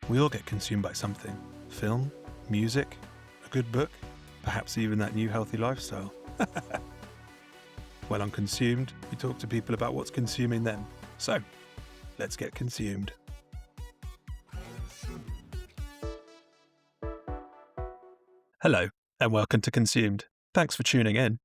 We all get consumed by something. Film, music, a good book, perhaps even that new healthy lifestyle. Well, on Consumed, we talk to people about what's consuming them. So, let's get consumed. Hello, and welcome to Consumed. Thanks for tuning in.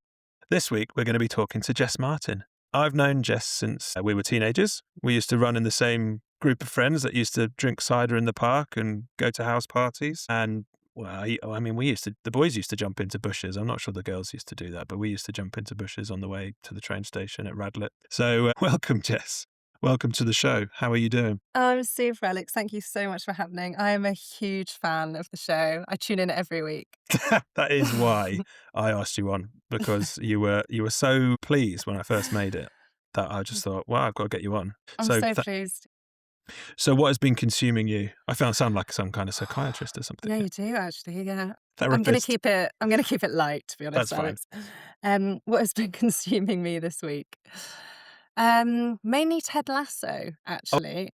This week, we're going to be talking to Jess Martin. I've known Jess since we were teenagers. We used to run in the same group of friends that used to drink cider in the park and go to house parties. And, well, the boys used to jump into bushes. I'm not sure the girls used to do that, but we used to jump into bushes on the way to the train station at Radlett. So, welcome, Jess. Welcome to the show. How are you doing? I'm super, Alex. Thank you so much for happening. I am a huge fan of the show. I tune in every week. That is why I asked you on, because you were so pleased when I first made it that I just thought, wow, I've got to get you on. I'm so pleased. So what has been consuming you? I sound like some kind of psychiatrist or something. Yeah, you do actually. Yeah, Therapist. I'm gonna keep it light, to be honest, That's fine. Alex. What has been consuming me this week? Mainly Ted Lasso. Actually,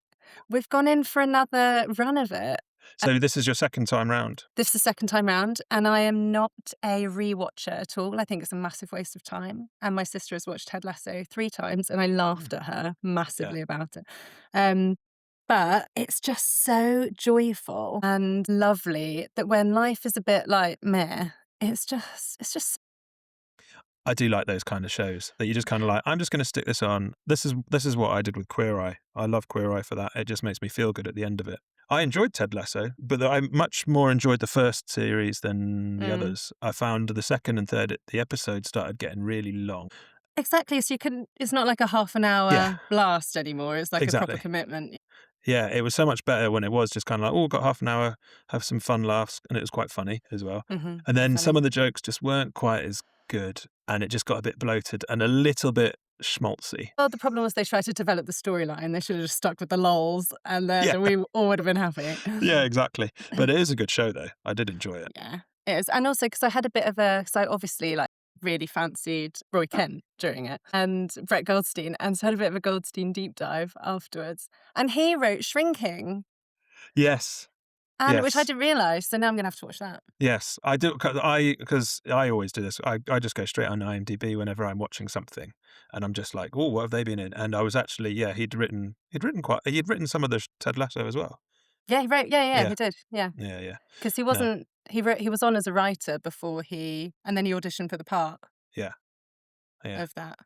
we've gone in for another run of it. So this is your second time round? This is the second time round, and I am not a rewatcher at all. I think it's a massive waste of time. And my sister has watched Ted Lasso 3 times, and I laughed at her massively about it. But it's just so joyful and lovely that when life is a bit like meh, it's just. I do like those kind of shows that you just kind of like, I'm just going to stick this on. This is what I did with Queer Eye. I love Queer Eye for that. It just makes me feel good at the end of it. I enjoyed Ted Lasso, but I much more enjoyed the first series than the others. I found the second and third, the episodes started getting really long. Exactly. So it's not like a half an hour blast anymore. It's like a proper commitment. Yeah, it was so much better when it was just kind of like, got half an hour, have some fun laughs, and it was quite funny as well. Mm-hmm. And then some of the jokes just weren't quite as good, and it just got a bit bloated and a little bit schmaltzy. Well, the problem was they tried to develop the storyline. They should have just stuck with the lols, and then we all would have been happy. Yeah, exactly. But it is a good show, though. I did enjoy it. Yeah, it is. And also because I had a bit of because I obviously really fancied Roy Kent during it and Brett Goldstein, and so I had a bit of a Goldstein deep dive afterwards. And he wrote Shrinking. Yes. Which I didn't realise, so now I'm going to have to watch that. Yes, I do, because I always do this. I just go straight on IMDb whenever I'm watching something, and I'm just like, oh, what have they been in? And I was actually, he'd written some of the Ted Lasso as well. Yeah, he wrote. Yeah, he did. Yeah. Because he wasn't. He was on as a writer before and then he auditioned for the part. Yeah. Of that.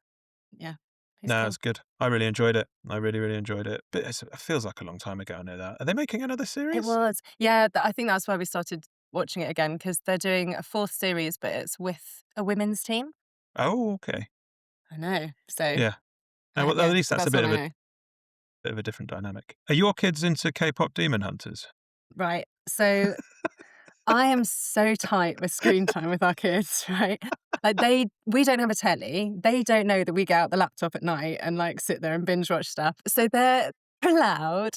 Yeah. No, it's good. I really enjoyed it. I really, really enjoyed it. But it feels like a long time ago, I know that. Are they making another series? It was. Yeah, I think that's why we started watching it again, because they're doing a 4th series, but it's with a women's team. Oh, okay. I know. So yeah. No, well, at least that's a bit of a different dynamic. Are your kids into K-pop Demon Hunters? Right. So I am so tight with screen time with our kids, right? We don't have a telly. They don't know that we get out the laptop at night and sit there and binge watch stuff. So they're allowed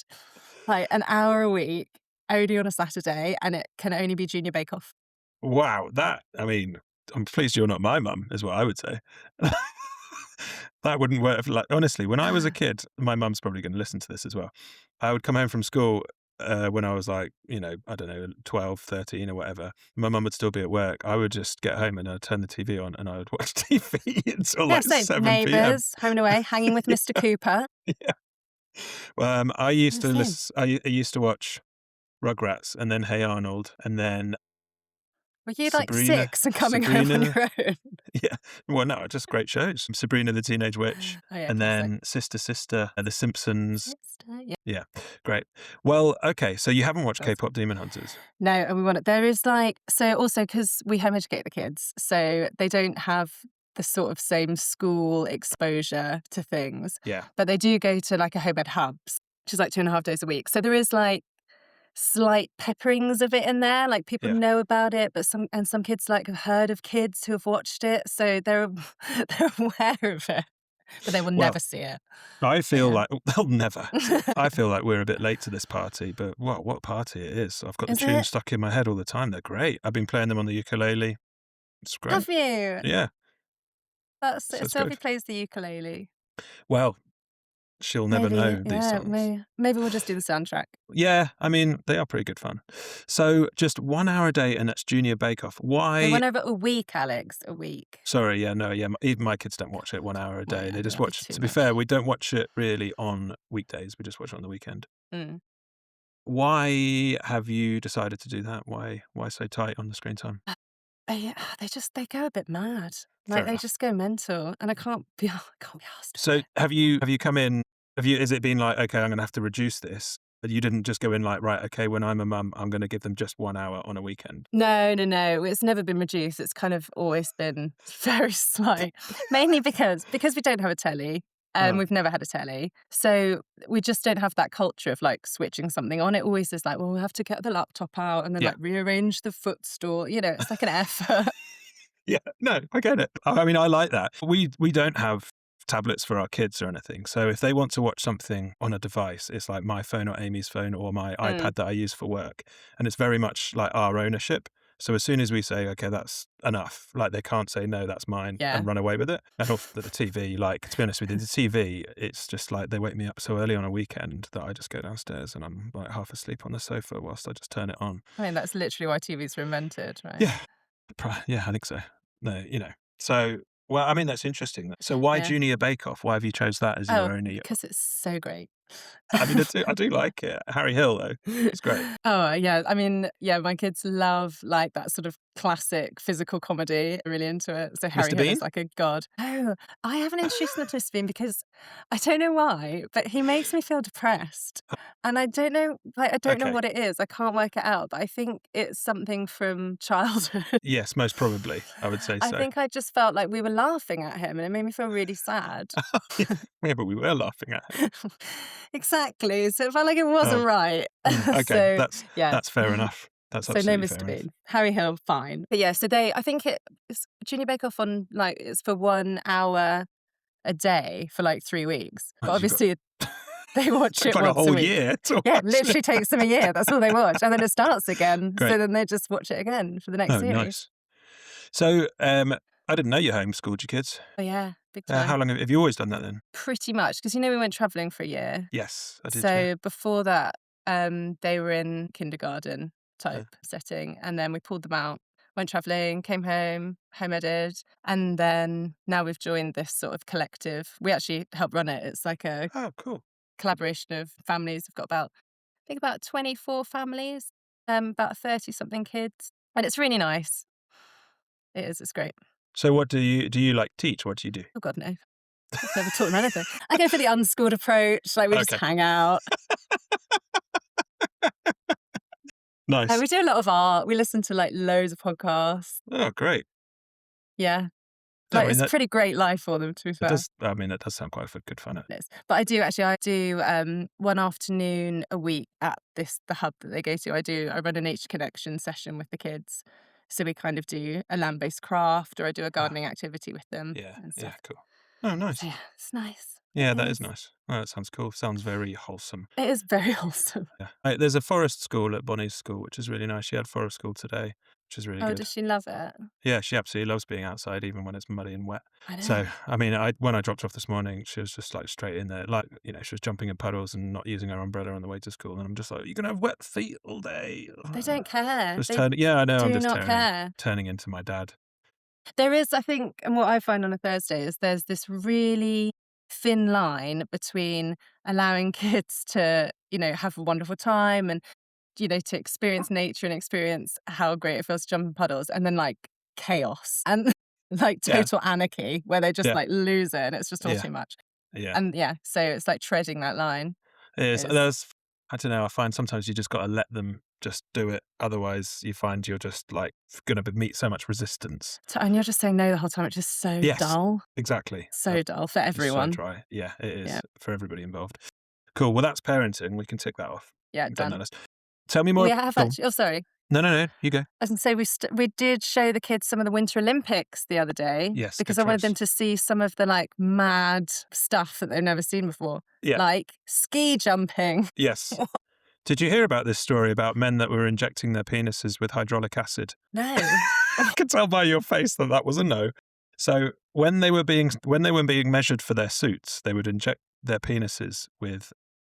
an hour a week only on a Saturday, and it can only be Junior Bake Off. Wow, I'm pleased you're not my mum, is what I would say. That wouldn't work. Honestly, when I was a kid, my mum's probably going to listen to this as well. I would come home from school when I was I don't know, 12, 13 or whatever. My mum would still be at work. I would just get home and I'd turn the TV on and I would watch TV until 7 p.m. Neighbours, Home and Away, Hanging with Mr. Cooper. Yeah. Well, I used to watch Rugrats and then Hey Arnold and then. Were you Sabrina, 6 and coming home on your own? Yeah. Well, no, just great shows. Sabrina the Teenage Witch. And then Sister, The Simpsons. Yeah, great. Well, okay, so you haven't watched K-pop Demon Hunters? No, and we want it. There is so also because we home educate the kids, so they don't have the sort of same school exposure to things. Yeah. But they do go to a home ed hubs, which is 2.5 days a week. So there is slight pepperings of it in there, people know about it, but some kids have heard of kids who have watched it, so they're aware of it, but they will never see it. I feel like they'll never. I feel like we're a bit late to this party, but what party it is! I've got the tunes stuck in my head all the time. They're great. I've been playing them on the ukulele. It's great. Have you? Yeah. Sylvie plays the ukulele. Well, she'll never Maybe, know these yeah, songs. maybe we'll just do the soundtrack. Yeah, I mean, they are pretty good fun. So just 1 hour a day, and that's Junior Bake Off. They Why? went over a week, Alex, a week. Sorry, yeah, no, yeah, even my kids don't watch it 1 hour a Well, day. yeah, They just that'd be watch, too to be much. fair, we don't watch it really on weekdays. We just watch it on the weekend. Mm. Why have you decided to do that? Why so tight on the screen time? They go a bit mad. Fair Like, they enough. just go mental, and I can't be I can't be asked with So it. have you come in, has it been like, "Okay, I'm gonna have to reduce this," but you didn't just go in like, "Right, okay, when I'm a mum, I'm gonna give them just 1 hour on a weekend"? No, no, no, it's never been reduced, it's kind of always been very slight. Mainly because we don't have a telly, Oh, we've never had a telly, so we just don't have that culture of, like, switching something on. It always is like, "Well, we have to get the laptop out and then, yeah. like, rearrange the footstool," it's like an effort. Yeah, no, I get it. I mean, I like that. We don't have tablets for our kids or anything, so if they want to watch something on a device, it's like my phone or Amy's phone or my Mm, iPad that I use for work, and it's very much like our ownership. So as soon as we say, "Okay, that's enough," like, they can't say, "No, that's mine," yeah. and run away with it. And off the TV, like, to be honest with you, the TV, it's just like they wake me up so early on a weekend that I just go downstairs and I'm, like, half asleep on the sofa whilst I just turn it on. I mean, that's literally why TVs were invented, right? Yeah. Yeah, I think so. No, so, well, I mean, that's interesting. So why Yeah. Junior Bake Off? Why have you chose that as Oh, your only? because it's so great. I mean, I do like it. Harry Hill, though, it's great. Oh, yeah, I mean, yeah, my kids love, like, that sort of classic physical comedy. They're really into it, so Harry Mr. Hill Bean? is like a god. Oh, I haven't introduced them to Mr. Bean because I don't know why, but he makes me feel depressed, and I don't know, like, I don't know Okay. what it is. I can't work it out, but I think it's something from childhood. Yes, most probably, I would say I so. think I just felt like we were laughing at him, and it made me feel really sad. Yeah, yeah, but we were laughing at him. Exactly, so it felt like it Oh, wasn't right. okay, So, that's yeah. that's fair enough. That's So no absolutely Mr. fair enough. Bean. Harry Hill, fine. But yeah, so I think it's Junior Bake Off on, like, it's for 1 hour a day for, like, 3 weeks. Oh, But you've got obviously they watch takes it like a once a whole week. year to Yeah, it watch it. literally takes them a year. That's all they watch. And then it starts again. So Great. then they just watch it again for the next Oh, series. nice. So, I didn't know you homeschooled your kids. Oh yeah, big How time. long have you always done that then? Pretty much, because we went travelling for a year. Yes, I did, yeah. So before that, they were in kindergarten Uh, type setting, and then we pulled them out, went travelling, came home, home-edited, and then now we've joined this sort of collective. We actually help run it. It's like a oh, cool. collaboration of families. We've got I think about 24 families, about 30-something kids, and it's really nice. It is, it's great. So what do you like teach? What do you do? Oh God, no. I've never taught them anything. I go for the unschooled approach, like we just Okay, hang out. nice. We do a lot of art. We listen to, like, loads of podcasts. Oh, great. Yeah. I Like, mean, it's a that pretty great life for them, to be it fair. does I mean, that does sound quite good fun. It is. But I do, 1 afternoon a week at the hub that they go to. I run a nature connection session with the kids. So we kind of do a land-based craft, or I do a Ah, gardening activity with them yeah, and yeah, stuff. cool. Oh, So nice. yeah, it's nice. It Yeah, that is is. nice. Oh, that sounds cool. Sounds very wholesome. It is very wholesome. Yeah. There's a forest school at Bonnie's school, which is really nice. She had forest school today, which is really Oh, good. does she love it? Yeah, she absolutely loves being outside, even when it's muddy and wet. I know. So, I mean, when I dropped off this morning, she was just like straight in there, like, she was jumping in puddles and not using her umbrella on the way to school. And I'm just like, you're gonna have wet feet all day. They don't care. Just They turning. Yeah, I know. I'm do just not care. turning into my dad. There is, I think, and what I find on a Thursday is there's this really thin line between allowing kids to, have a wonderful time and, to experience nature and experience how great it feels to jump in puddles, and then, like, chaos and like Yeah, total anarchy where they just, yeah, like, lose it and it's just all yeah, too much. yeah. And yeah, so it's like treading that line It is. is I don't know. I find sometimes you just got to let them just do it. Otherwise, you find you're just like going to meet so much resistance. and you're just saying no the whole time, which is so Yes, dull. exactly. So dull for Just so everyone. dry. Yeah, it Yeah. is for everybody involved. Cool. Well, that's parenting. We can tick that off. Yeah, We've done that done. list. Tell me more. We have Go on. actually, oh, sorry. No, no, no. You go. I was gonna say we did show the kids some of the Winter Olympics the other day Yes, because good I wanted them choice. to see some of the, like, mad stuff that they've never seen before, Yeah. like ski jumping. Yes. Did you hear about this story about men that were injecting their penises with hydraulic acid? No. I could tell by your face that was a no. So when they were being measured for their suits, they would inject their penises with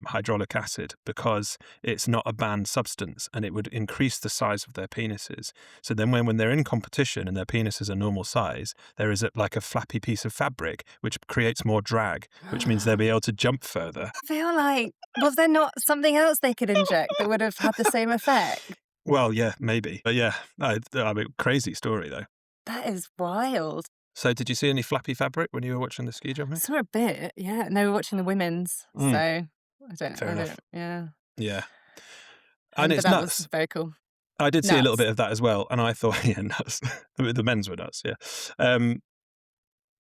hydraulic acid because it's not a banned substance and it would increase the size of their penises. So then when they're in competition and their penises are normal size, there is like a flappy piece of fabric which creates more drag, which means they'll be able to jump further. I feel like, was there not something else they could inject that would have had the same effect? Well, yeah, maybe. But yeah, I mean, crazy story though. That is wild. So did you see any flappy fabric when you were watching the ski jumping? Saw a bit, yeah. No, we're watching the women's, so I Fair enough. yeah. Yeah. And But it's that was nuts. very cool. I did see a little Nuts. bit of that as well, and I thought, yeah, nuts. The men's were nuts, yeah.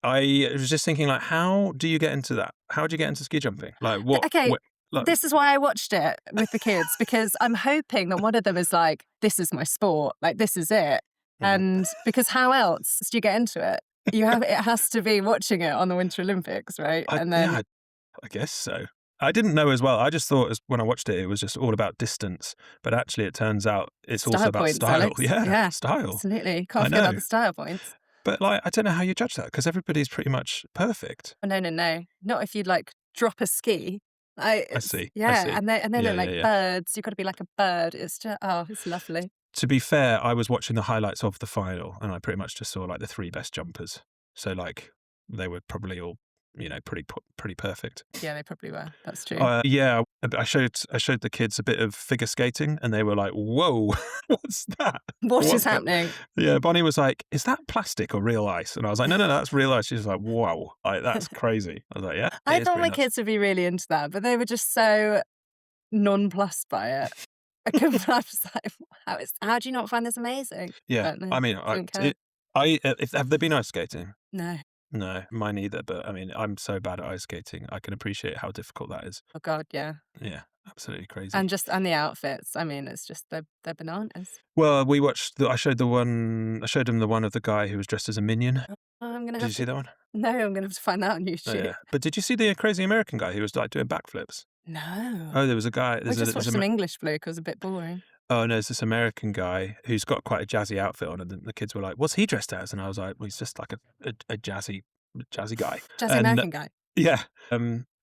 I was just thinking, like, how do you get into that? How do you get into ski jumping? Like, Okay, like, this is why I watched it with the kids, because I'm hoping that one of them is like, "This is my sport, like, this is it." Mhm. And because how else do you get into it? It has to be watching it on the Winter Olympics, right? And then I guess so. I didn't know as well. I just thought when I watched it, it was just all about distance. But actually, it turns out it's also style about points, style. Alex. Yeah, Yeah, style. absolutely. I Can't forget about know. the style points. But like, I don't know how you judge that because everybody's pretty much perfect. Oh, no, no, no. Not if you like drop a ski. I see. I Yeah, see. and they Yeah, look yeah, like yeah. birds. You've got to be like a bird. It's just it's lovely. To be fair, I was watching the highlights of the final and I pretty much just saw like the three best jumpers. So like they were probably all, pretty perfect. Yeah, they probably were. That's true. Yeah, I showed the kids a bit of figure skating and they were like, "Whoa, what's that? What is What's that?" happening? Yeah, Bonnie was like, "Is that plastic or real ice?" And I was like, "No, no, no, that's real ice." She was like, "Whoa, like that's crazy." I was like, "Yeah, I it is thought pretty my nuts." kids would be really into that, but they were just so nonplussed by it. I was like, how do you not find this amazing? Yeah, But no, I mean, didn't care. have they been ice skating? No. No, mine either. But I mean, I'm so bad at ice skating. I can appreciate how difficult that is. Oh God, yeah. Yeah, absolutely crazy. And the outfits. I mean, it's just they're bananas. Well, we watched. I showed him the one of the guy who was dressed as a minion. Oh, I'm gonna Did have you see to. that one? No, I'm gonna have to find that on Oh YouTube. yeah. But did you see the crazy American guy who was like doing backflips? No. Oh, there was a guy. I just watched some English bloke. It was a bit boring. Oh no, there's this American guy who's got quite a jazzy outfit on, and the kids were like, "What's he dressed as?" And I was like, "Well, he's just like a jazzy guy." Jazzy And American guy. yeah,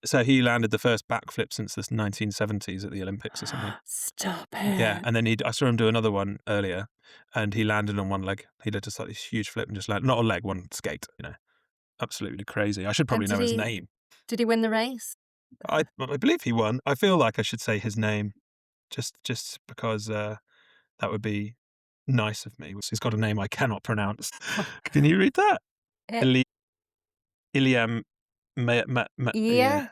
so he landed the first backflip since the 1970s at the Olympics or something. Stop Yeah, it. and then I saw him do another one earlier, and he landed on one leg. He did just like this huge flip and just landed, not a leg, one skate. Absolutely crazy. I should And probably know his name. did he win the race? I believe he won. I feel like I should say his name, just because that would be nice of me. He's got a name I cannot pronounce. Can you read that? Eh, Ili Iliam yeah. yeah.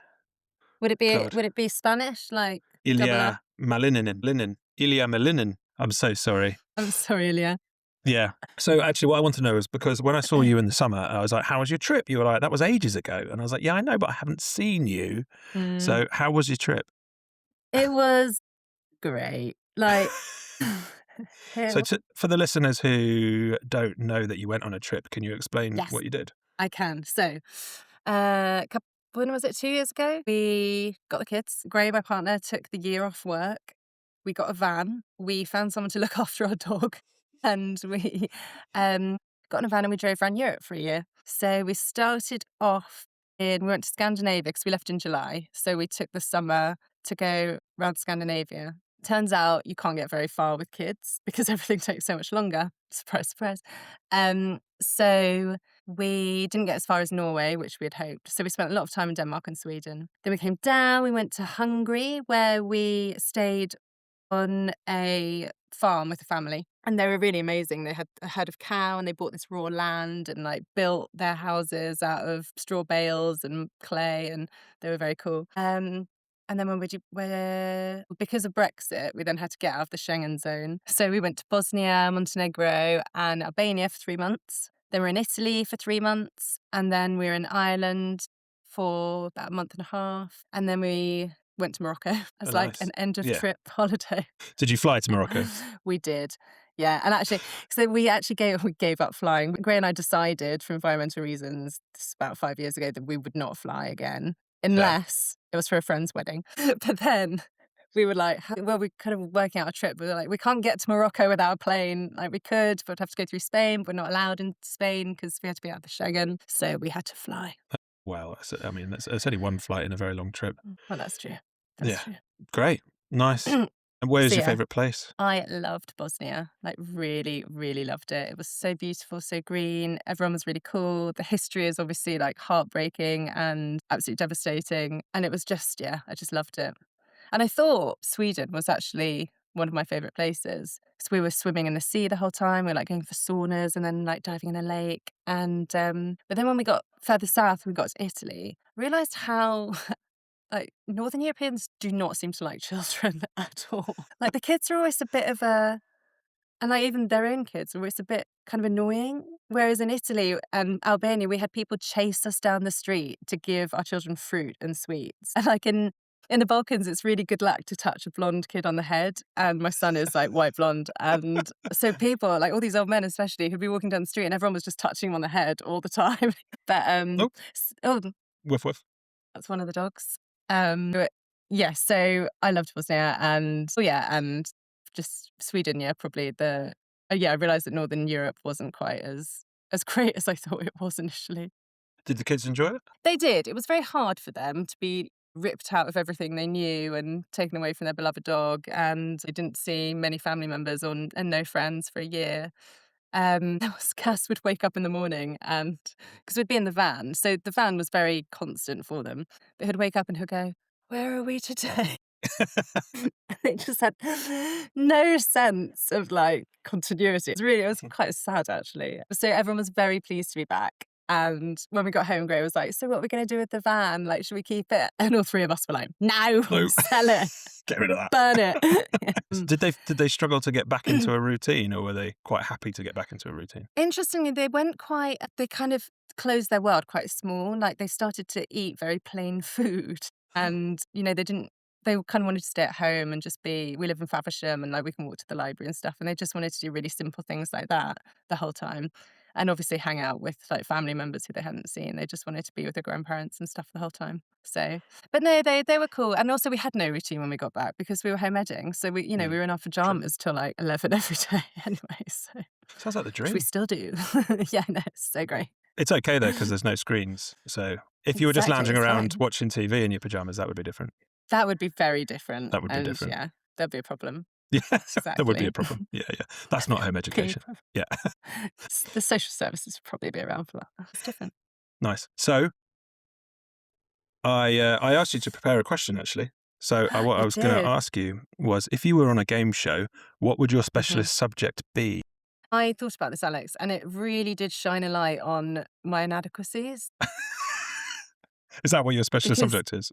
God. Would it be Spanish? Like double up? Ilya Malinin. Ilya Malinin. I'm so sorry. I'm sorry, Ilya. Yeah. So actually what I want to know is because when I saw you in the summer, I was like, how was your trip? You were like, that was ages ago. And I was like, yeah, I know, but I haven't seen you. Mm. So how was your trip? It was great. Like, So for the listeners who don't know that you went on a trip, can you explain yes, what you did? I can. So, when was it? 2 years ago, we got the kids. Gray, my partner, took the year off work. We got a van. We found someone to look after our dog, and we got in a van and we drove around Europe for a year. So we started off we went to Scandinavia because we left in July. So we took the summer to go around Scandinavia. Turns out you can't get very far with kids because everything takes so much longer. Surprise, surprise. So we didn't get as far as Norway, which we had hoped. So we spent a lot of time in Denmark and Sweden. Then we came down, we went to Hungary, where we stayed on a farm with a family. And they were really amazing. They had a herd of cow and they bought this raw land and like built their houses out of straw bales and clay, and they were very cool. And then because of Brexit, we then had to get out of the Schengen zone. So we went to Bosnia, Montenegro, and Albania for 3 months. Then we're in Italy for 3 months. And then we were in Ireland for about a month and a half. And then we went to Morocco as Oh, like nice. an end of Yeah. trip holiday. Did you fly to Morocco? We did. Yeah. And actually, so we gave up flying. Gray and I decided for environmental reasons, this is about 5 years ago, that we would not fly again unless it was for a friend's wedding. But then we were like, we're kind of working out a trip. We were like, we can't get to Morocco without a plane. Like we could, but we'd have to go through Spain. But we're not allowed into Spain because we had to be out of the Schengen. So we had to fly. Well, I mean, it's only one flight in a very long trip. Well, that's true. That's Yeah. true. Great. Nice. And where's So your yeah, favourite place? I loved Bosnia, like really, really loved it. It was so beautiful, so green. Everyone was really cool. The history is obviously like heartbreaking and absolutely devastating. And it was just, yeah, I just loved it. And I thought Sweden was actually one of my favorite places because we were swimming in the sea the whole time. We were like going for saunas and then like diving in a lake. And but then when we got further south, we got to Italy. Realized how like Northern Europeans do not seem to like children at all. Like the kids are always a bit of a and like even their own kids are always a bit kind of annoying. Whereas in Italy and Albania, we had people chase us down the street to give our children fruit and sweets. And like in the Balkans, it's really good luck to touch a blonde kid on the head. And my son is like white blonde. And so people, like all these old men especially, who'd be walking down the street and everyone was just touching him on the head all the time. But Oh, oh, woof woof. that's one of the dogs. But yeah, so I loved Bosnia and oh yeah, and just Sweden, yeah, probably the yeah, I realized that Northern Europe wasn't quite as great as I thought it was initially. Did the kids enjoy it? They did. It was very hard for them to be ripped out of everything they knew and taken away from their beloved dog, and they didn't see many family members and no friends for a year. There was Cass would wake up in the morning and because we'd be in the van, so the van was very constant for them. But he'd wake up and he'd go, "Where are we today?" They just had no sense of like continuity. It was quite sad actually. So everyone was very pleased to be back. And when we got home, Gray was like, "So what are we going to do with the van? Like, should we keep it?" And all three of us were like, "No, No. sell it, Get rid of that. burn it." Did they struggle to get back into a routine, or were they quite happy to get back into a routine? Interestingly, they kind of closed their world quite small. Like they started to eat very plain food. And, they kind of wanted to stay at home and just we live in Faversham and like we can walk to the library and stuff. And they just wanted to do really simple things like that the whole time. And obviously hang out with like family members who they hadn't seen. They just wanted to be with their grandparents and stuff the whole time. So, but no, they were cool. And also we had no routine when we got back because we were home editing. So we were in our pajamas till like 11 every day anyway. So. Sounds like the Which we dream. still do. Yeah, no, it's so great. It's okay though, because there's no screens. So if you were just Exactly, lounging it's around fine. watching TV in your pajamas, that would be different. That would be very different. That would be And different. yeah, there'd be a problem. Yeah, that would be Exactly. a problem. Yeah, yeah. That's not home education. Yeah, The social services would probably be around for that. It's different. nice. So I asked you to prepare a question actually. So what I You was going to did. ask you was, if you were on a game show, what would your Mhm. specialist subject be? I thought about this, Alex, and it really did shine a light on my inadequacies. Is that what your specialist Because subject is?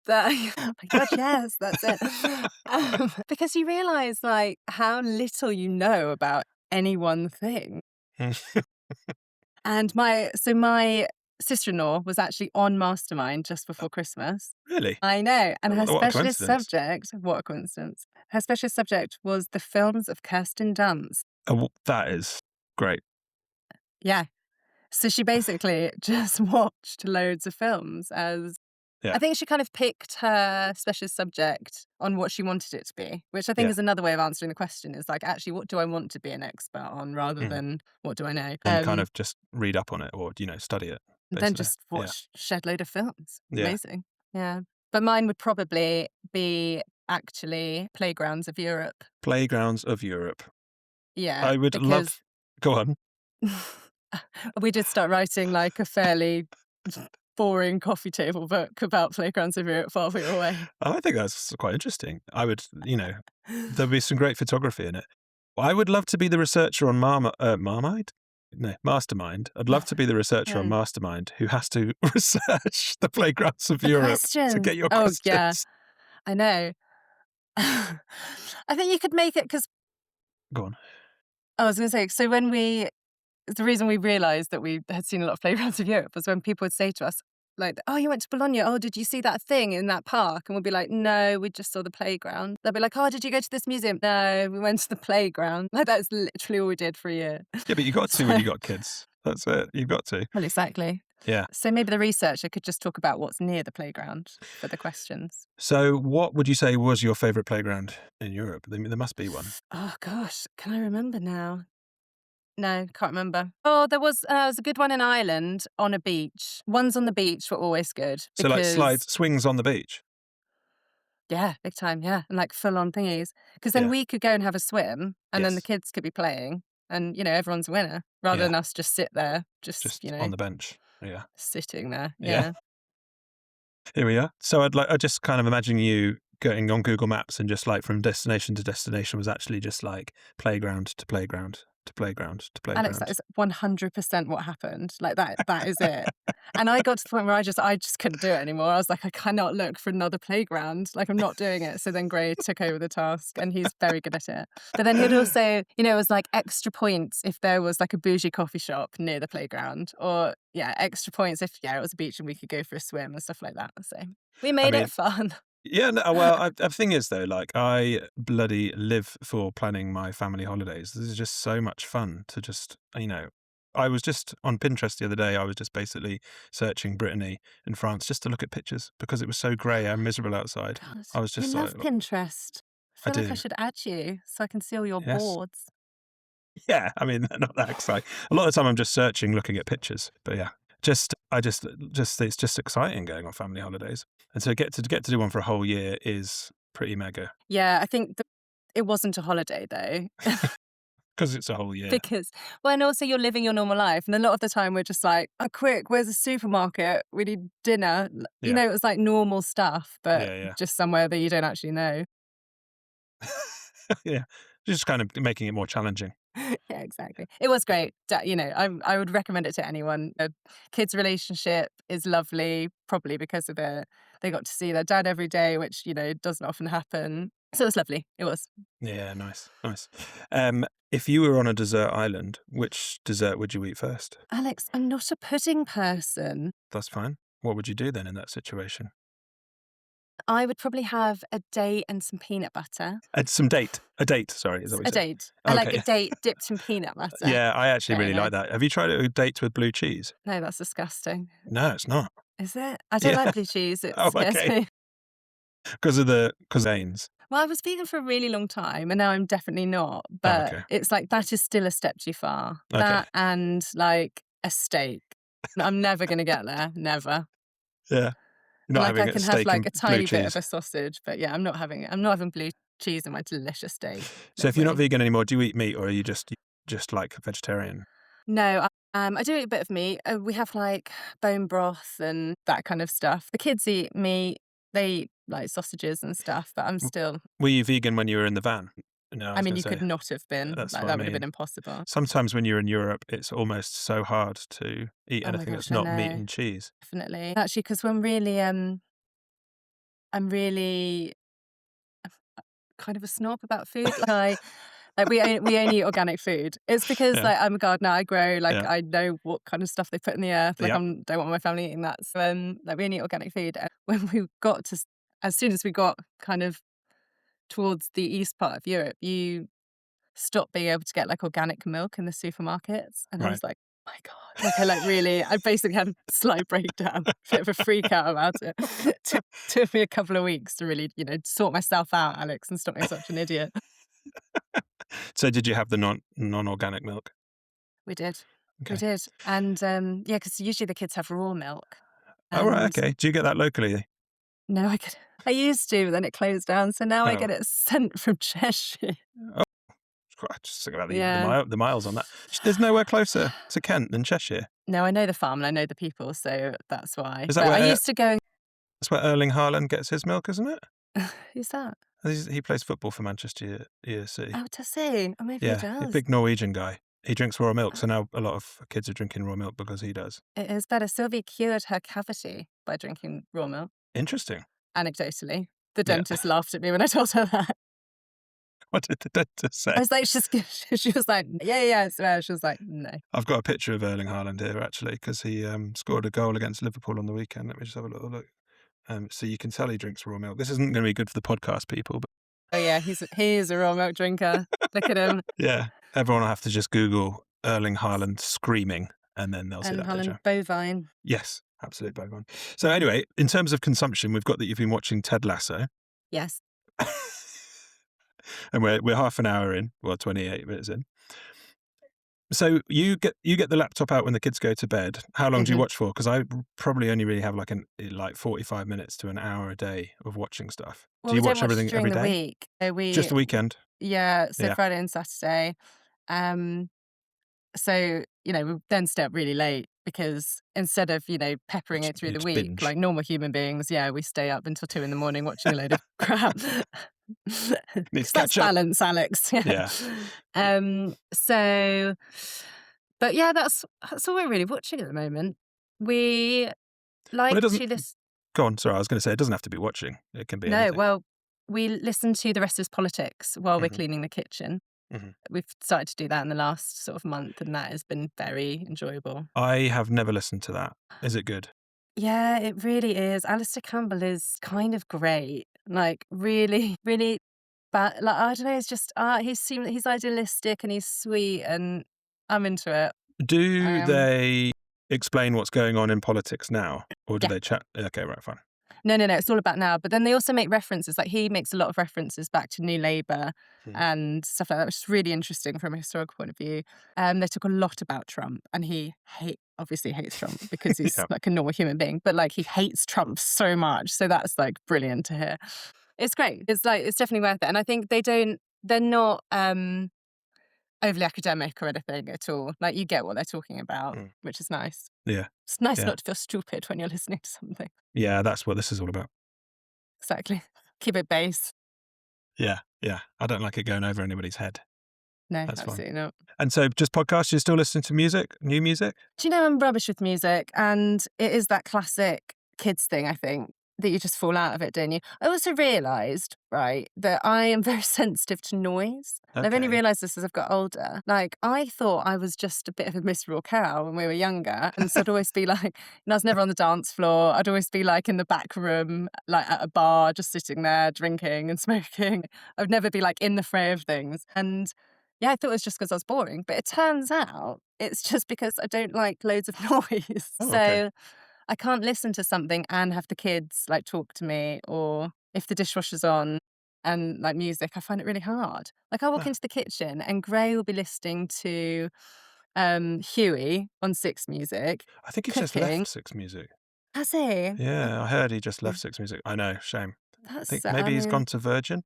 oh my God, yes, that's it. Because you realise like how little you know about any one thing. And my sister-in-law was actually on Mastermind just before Christmas. Really? I know, and her What a specialist coincidence. subject what a coincidence. Her specialist subject was the films of Kirsten Dunst. Oh, that is great. Yeah. So she basically just watched loads of films as Yeah. I think she kind of picked her specialist subject on what she wanted it to be, which I think Yeah. is another way of answering the question is like, actually, what do I want to be an expert on rather Mm. than what do I know? And kind of just read up on it, or study it. Then Basically. just watch shed load of films. Yeah. Amazing. Yeah. But mine would probably be actually Playgrounds of Europe. Playgrounds of Europe. Yeah. I would love. Go on. We did start writing like a fairly boring coffee table book about Playgrounds of Europe while we were away. I think that's quite interesting. I would, there'd be some great photography in it. I would love to be the researcher on Marmite? No, Mastermind. I'd love to be the researcher on Oh. Mastermind who has to research the playgrounds of The Europe to questions. get your Oh, questions. yeah. I know. I think you could make it because Go on. I was going to say, so the reason we realised that we had seen a lot of Playgrounds of Europe was when people would say to us, like, "Oh, you went to Bologna. Oh, did you see that thing in that park?" And we'd be like, "No, we just saw the playground." They'll be like, "Oh, did you go to this museum?" "No, we went to the playground." Like, that's literally all we did for a year. Yeah, but you got to when you got kids. That's it. You've got to. Well, exactly. Yeah. So maybe the researcher could just talk about what's near the playground for the questions. So what would you say was your favourite playground in Europe? There must be one. Oh, gosh. Can I remember now? No, can't remember. Oh, there was a good one in Ireland on a beach. Ones on the beach were always good So like because swings on the beach. yeah, big time, yeah, and like full on thingies. Because then Yeah. we could go and have a swim, and then the Yes. kids could be playing, and everyone's a winner rather Yeah. than us just sit there, Just on the bench. Yeah. sitting there. Yeah. Yeah. Here we are. So I just kind of imagine you going on Google Maps and just like from destination to destination was actually just like playground to playground to playground to Alex, that playground. is 100% what happened. Like that is it. And I got to the point where I just couldn't do it anymore. I was like, I cannot look for another playground. Like I'm not doing it. So then Gray took over the task and he's very good at it. But then he'd also, it was like extra points if there was like a bougie coffee shop near the playground or yeah, extra points if it was a beach and we could go for a swim and stuff like that. So we I made mean, it fun. yeah, no, well, the thing is though, like I bloody live for planning my family holidays. This is just so much fun to just, I was just on Pinterest the other day. I was just basically searching Brittany and France just to look at pictures because it was so grey and miserable outside. God, I was you just love like, Pinterest. I I feel like I do. should add you so I can see all your Yes. boards. Yeah, I mean, not that exciting. A lot of the time I'm just searching, looking at pictures. But yeah, just it's just exciting going on family holidays. And so get to do one for a whole year is pretty mega Yeah, I think it wasn't a holiday though, because it's a whole year. because well, and also you're living your normal life, and a lot of the time we're just like, "Oh, quick, where's the supermarket? We need dinner." Yeah, It was like normal stuff, but yeah, yeah. just somewhere that you don't actually know. Yeah, just kind of making it more challenging. Yeah, exactly. It was great. I would recommend it to anyone. A kids' relationship is lovely, probably because of it. They got to see their dad every day, which doesn't often happen. So it was lovely. It was. Yeah, nice, nice. If you were on a desert island, which dessert would you eat first? Alex, I'm not a pudding person. That's fine. What would you do then in that situation? I would probably have a date and some peanut butter. A date. Sorry, is that what you A said? date. I like a Okay. date dipped in peanut butter. Yeah, I actually Very really like nice. that. Have you tried a date with blue cheese? No, that's disgusting. No, it's not. Is it? I don't Yeah. like blue cheese. It Oh, scares okay. me. Because of the veins. Well, I was vegan for a really long time and now I'm definitely not. Oh, But okay. it's like that is still a step too far. Okay. That and like a steak. I'm never going to get there. Never. Yeah. You're not Like I having a can have steak like and a blue tiny bit of cheese. a sausage, but yeah, I'm not having it. I'm not having blue cheese in my delicious steak. So No if you're not way. vegan anymore, do you eat meat or are you just like vegetarian? No, I do eat a bit of meat. We have like bone broth and that kind of stuff. The kids eat meat. They eat like sausages and stuff, but I'm still. Were you vegan when you were in the van? No, I I was mean, going you to could say. not have been. That's Like what I that would have been mean. impossible. Sometimes when you're in Europe, it's almost so hard to eat Oh my anything gosh, that's I not meat know. and cheese. Definitely. Actually, because I'm really kind of a snob about food. We only eat organic food. It's because Yeah. like I'm a gardener. I grow. Like Yeah. I know what kind of stuff they put in the earth. Like Yeah. I don't want my family eating that. So like we only eat organic food. And when we got to, as soon as we got kind of towards the east part of Europe, you stop being able to get like organic milk in the supermarkets. And I Right. was like, oh my God. I basically had a slight breakdown, bit of a freak out about it. Took me a couple of weeks to really, sort myself out, Alex, and stop being such an idiot. So did you have the non-organic milk? We did. We Okay. did. And yeah, because usually the kids have raw milk. Oh, right. And Okay. Do you get that locally? no, I used to, but then it closed down. So now I Oh, get it sent from Cheshire. oh, just think about Yeah. the miles on that. There's nowhere closer to Kent than Cheshire. No, I know the farm and I know the people, so that's why. Is that But I where used to go. that's where Erling Haaland gets his milk, isn't it? Who's that? He plays football for Manchester ESC. Oh, does he? Oh, maybe he Yeah, a does. big Norwegian guy. He drinks raw milk, so now a lot of kids are drinking raw milk because he does. It is better. Sylvie cured her cavity by drinking raw milk, Interesting. anecdotally. The Yeah. dentist laughed at me when I told her that. What did the dentist say? I was like, she was like, yeah, I swear. She was like, no. I've got a picture of Erling Haaland here, actually, because he scored a goal against Liverpool on the weekend. Let me just have a little look. So you can tell he drinks raw milk. This isn't going to be good for the podcast people, but Oh yeah, he is a raw milk drinker. Look at him. yeah, everyone will have to just Google Erling Haaland screaming, and then they'll see And that Holland picture. bovine. Yes, absolute bovine. So anyway, in terms of consumption, we've got that you've been watching Ted Lasso, Yes. and we're half an hour in, well, 28 minutes in. So you get the laptop out when the kids go to bed. How long do you Mhm. watch for? Because I probably only really have like 45 minutes to an hour a day of watching stuff. Do Well, we you don't watch watch everything during every the day? week. So Just the weekend? yeah, so Yeah. Friday and Saturday. Um, so, we then stay up really late because instead of, peppering it through You the just week binge. like normal human beings, yeah, we stay up until 2 in the morning watching a load of crap. Need to 'Cause that's catch up. balance, Alex. Yeah. Yeah. So but yeah, that's all we're really watching at the moment. We Well, it like doesn't. to listen. Go on. Sorry, I was going to say it doesn't have to be watching. It can be No, anything. well, we listen to The Rest Is Politics while we're Hmm. cleaning the kitchen. Hmm. We've started to do that in the last sort of month, and that has been very enjoyable. I have never listened to that. Is it good? Yeah, it really is. Alistair Campbell is kind of great. Like, really, really bad. Like, I don't know, it's just, he's idealistic and he's sweet, and I'm into it. Do Um, they explain what's going on in politics now, or do yeah. they chat? Okay, right, fine. No, no, no, it's all about now. But then they also make references, like he makes a lot of references back to New Labour Hmm. and stuff like that, which is really interesting from a historical point of view. They talk a lot about Trump, and he obviously hates Trump because he's Yeah. like a normal human being, but like he hates Trump so much. So that's like brilliant to hear. It's great. It's definitely worth it. And I think they're not overly academic or anything at all. Like you get what they're talking about, Mm. which is nice. Yeah. It's nice Yeah. not to feel stupid when you're listening to something. Yeah. That's what this is all about. Exactly. Keep it base. Yeah. Yeah. I don't like it going over anybody's head. No, That's fine. absolutely not. And so, just podcasts. You're still listening to music, new music? Do you know I'm rubbish with music, and it is that classic kids thing, I think, that you just fall out of it, don't you? I also realised, right, that I am very sensitive to noise. And I've only Okay. realised this as I've got older. Like, I thought I was just a bit of a miserable cow when we were younger. And so I'd always be like, I was never on the dance floor. I'd always be like in the back room, like at a bar, just sitting there drinking and smoking. I'd never be like in the fray of things. And yeah, I thought it was just because I was boring, but it turns out it's just because I don't like loads of noise. Oh, okay. So I can't listen to something and have the kids like talk to me, or if the dishwasher's on and like music, I find it really hard. Like I walk Ah, into the kitchen and Gray will be listening to Huey on Six Music, I think he's just cooking. left Six Music. Has he? Yeah, I heard he just Oh, left Six Music. I know, shame. I that's think I maybe he's mean, gone to Virgin.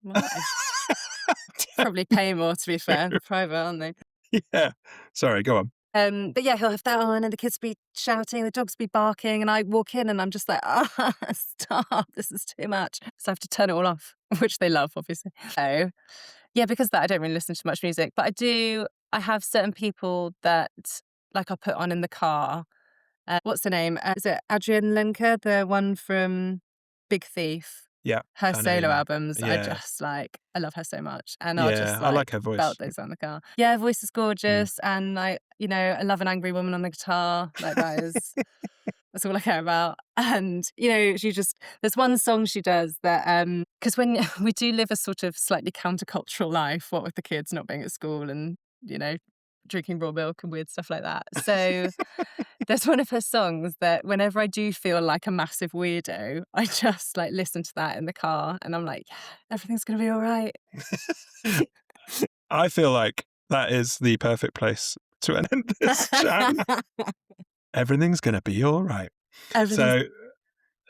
why? Probably pay more to be fair. They're private, aren't they? Yeah. Sorry, go on. But yeah, he'll have that on, and the kids be shouting, the dogs be barking, and I walk in, and I'm just like, ah, stop! This is too much. So I have to turn it all off, which they love, obviously. So yeah, because of that, I don't really listen to much music, but I do. I have certain people that like I put on in the car. What's the name? Is it Adrienne Lenker, the one from Big Thief? Yeah, Her I know who you solo mean. albums, Yeah, I love her so much, and I'll yeah, just I like like her voice. belt those on the car. Yeah, her voice is Mm. gorgeous, and I love an angry woman on the guitar. Like that's all I care about. And she just there's one song she does that because when we do live a sort of slightly countercultural life, what with the kids not being at school and you know drinking raw milk and weird stuff like that. So there's one of her songs that whenever I do feel like a massive weirdo, I just like listen to that in the car and I'm like, yeah, everything's gonna be all right. I feel like that is the perfect place to end this chat. Everything's going to be all right. Everything's So,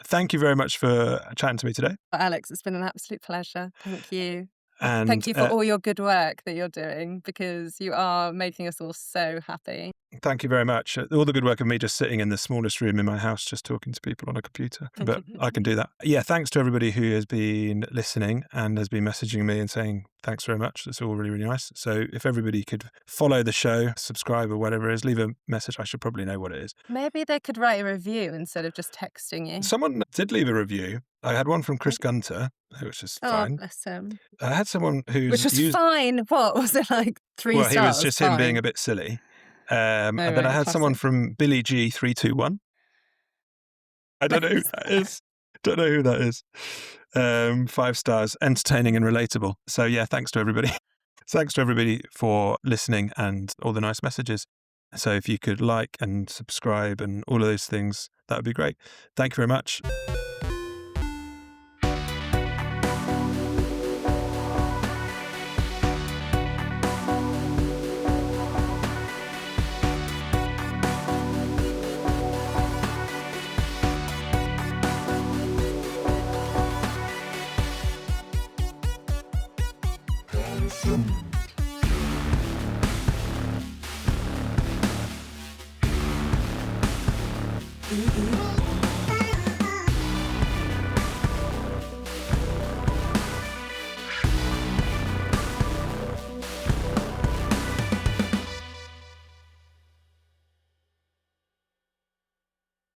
thank you very much for chatting to me today. Alex, it's been an absolute pleasure. Thank you. And Thank you for all your good work that you're doing because you are making us all so happy. thank you very much. All the good work of me just sitting in the smallest room in my house, just talking to people on a computer. But I can do that. Yeah, thanks to everybody who has been listening and has been messaging me and saying thanks very much. It's all really, really nice. So if everybody could follow the show, subscribe or whatever it is, leave a message. I should probably know what it is. Maybe they could write a review instead of just texting you. Someone did leave a review. I had one from Chris Gunter, which is Oh, fine. bless him. I had someone Which who's was used. fine. What was it like? 3 Well, he was stars? just him being Fine. a bit silly. Oh, And then I right, had someone classic. from Billy G321. I don't know who that is. Don't know who that is. 5 stars, entertaining and relatable. So yeah, thanks to everybody. Thanks to everybody for listening and all the nice messages. So if you could like and subscribe and all of those things, that would be great. Thank you very much.